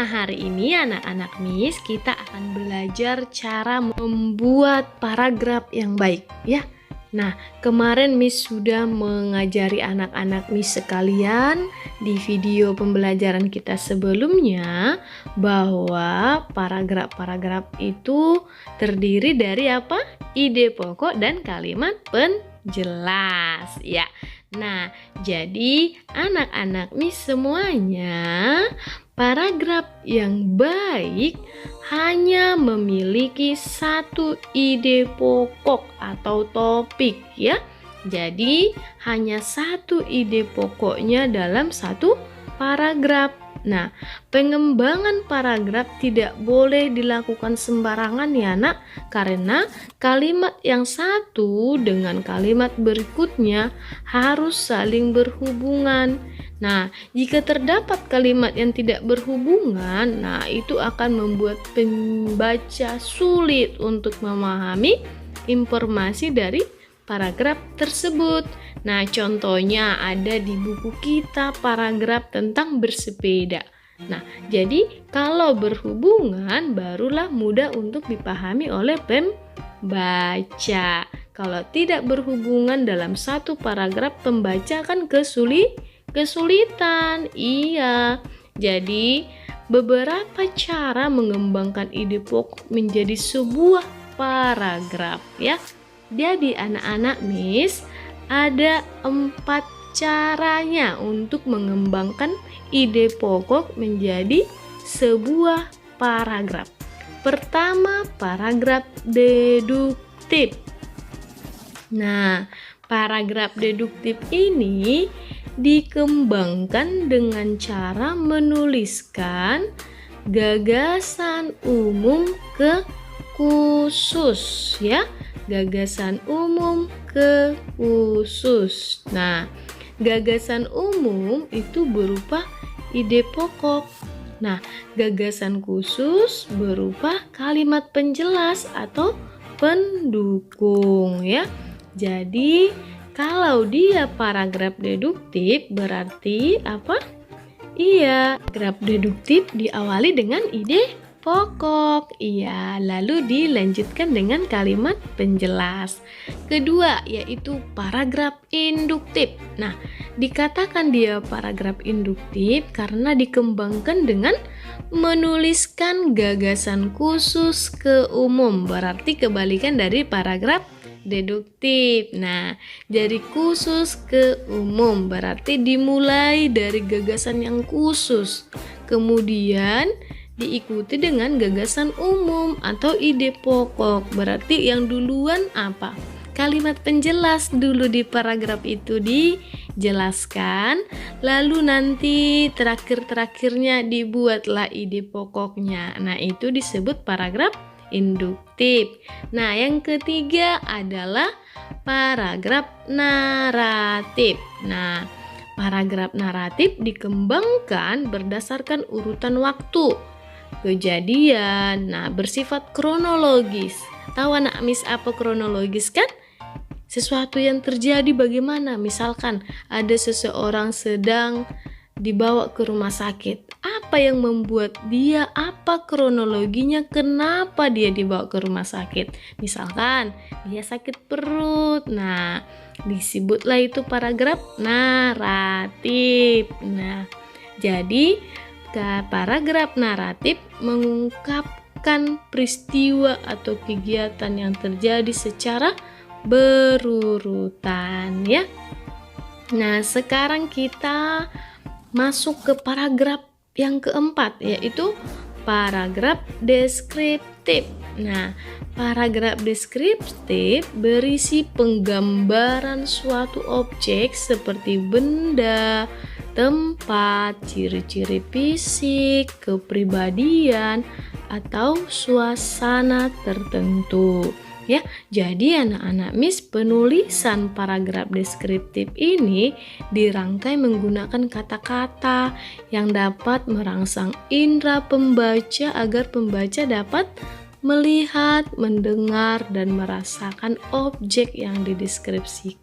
Nah, hari ini anak-anak Miss kita akan belajar cara membuat paragraf yang baik ya. Nah, kemarin Miss sudah mengajari anak-anak Miss sekalian di video pembelajaran kita sebelumnya bahwa paragraf-paragraf itu terdiri dari apa? Ide pokok dan kalimat penjelas ya. Nah, jadi anak-anak Miss semuanya, paragraf yang baik hanya memiliki satu ide pokok atau topik ya. Jadi hanya satu ide pokoknya dalam satu paragraf. Nah, pengembangan paragraf tidak boleh dilakukan sembarangan ya nak, karena kalimat yang satu dengan kalimat berikutnya harus saling berhubungan. Nah, jika terdapat kalimat yang tidak berhubungan, nah itu akan membuat pembaca sulit untuk memahami informasi dari paragraf tersebut. Nah, contohnya ada di buku kita paragraf tentang bersepeda. Nah, jadi kalau berhubungan barulah mudah untuk dipahami oleh pembaca. Kalau tidak berhubungan dalam satu paragraf, pembaca kan kesulitan. Iya. Jadi, beberapa cara mengembangkan ide pokok menjadi sebuah paragraf ya. Jadi anak-anak Miss, ada 4 caranya untuk mengembangkan ide pokok menjadi sebuah paragraf. Pertama, paragraf deduktif. Nah, paragraf deduktif ini dikembangkan dengan cara menuliskan gagasan umum ke khusus ya. Gagasan umum ke khusus. Nah, gagasan umum itu berupa ide pokok. Nah, gagasan khusus berupa kalimat penjelas atau pendukung ya. Jadi, kalau dia paragraf deduktif berarti apa? Iya, paragraf deduktif diawali dengan ide pokok, iya, lalu dilanjutkan dengan kalimat penjelas. Kedua, yaitu paragraf induktif. Nah, dikatakan dia paragraf induktif karena dikembangkan dengan menuliskan gagasan khusus ke umum. Berarti kebalikan dari paragraf deduktif. Nah, dari khusus ke umum berarti dimulai dari gagasan yang khusus. Kemudian diikuti dengan gagasan umum atau ide pokok. Berarti yang duluan apa? Kalimat penjelas dulu di paragraf itu dijelaskan, lalu nanti terakhir-terakhirnya dibuatlah ide pokoknya. Nah, itu disebut paragraf induktif. Nah, yang ketiga adalah paragraf naratif. Nah, paragraf naratif dikembangkan berdasarkan urutan waktu, kejadian, nah bersifat kronologis. Tahu anak Miss apa kronologis kan? Sesuatu yang terjadi bagaimana? Misalkan ada seseorang sedang dibawa ke rumah sakit. Apa yang membuat dia? Apa kronologinya? Kenapa dia dibawa ke rumah sakit? Misalkan dia sakit perut. Nah, disebutlah itu paragraf naratif. Nah, jadi paragraf naratif mengungkapkan peristiwa atau kegiatan yang terjadi secara berurutan ya. Nah, sekarang kita masuk ke paragraf yang keempat, yaitu paragraf deskriptif. Nah, paragraf deskriptif berisi penggambaran suatu objek seperti benda, tempat, ciri-ciri fisik, kepribadian, atau suasana tertentu. Ya, jadi anak-anak Miss, penulisan paragraf deskriptif ini dirangkai menggunakan kata-kata yang dapat merangsang indera pembaca agar pembaca dapat melihat, mendengar, dan merasakan objek yang dideskripsikan.